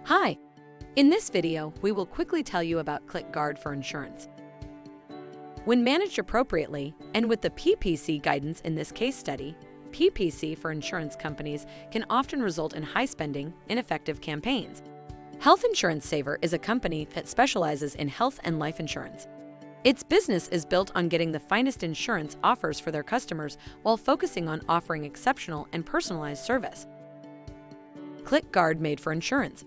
Hi! In this video, we will quickly tell you about ClickGuard for Insurance. When managed appropriately, and with the PPC guidance in this case study, PPC for insurance companies can often result in high-spending, ineffective campaigns. Health Insurance Saver is a company that specializes in health and life insurance. Its business is built on getting the finest insurance offers for their customers while focusing on offering exceptional and personalized service. ClickGuard Made for Insurance.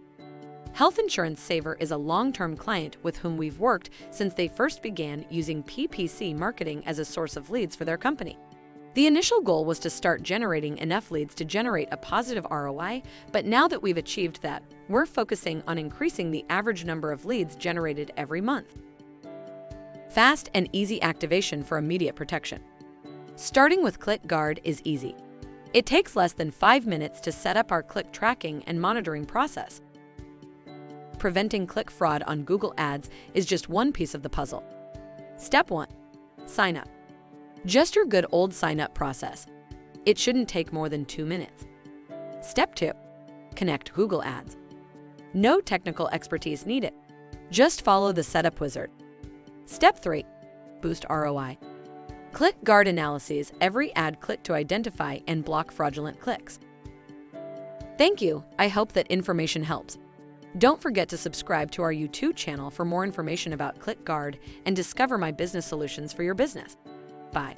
Health Insurance Saver is a long-term client with whom we've worked since they first began using PPC marketing as a source of leads for their company. The initial goal was to start generating enough leads to generate a positive ROI, but now that we've achieved that, we're focusing on increasing the average number of leads generated every month. Fast and easy activation for immediate protection. Starting with ClickGuard is easy. It takes less than 5 minutes to set up our click tracking and monitoring process. Preventing click fraud on Google Ads is just one piece of the puzzle. Step 1. Sign up. Just your good old sign-up process. It shouldn't take more than 2 minutes. Step 2. Connect Google Ads. No technical expertise needed. Just follow the setup wizard. Step 3. Boost ROI. ClickGuard analyzes every ad click to identify and block fraudulent clicks. Thank you. I hope that information helps. Don't forget to subscribe to our YouTube channel for more information about ClickGuard and discover my business solutions for your business. Bye.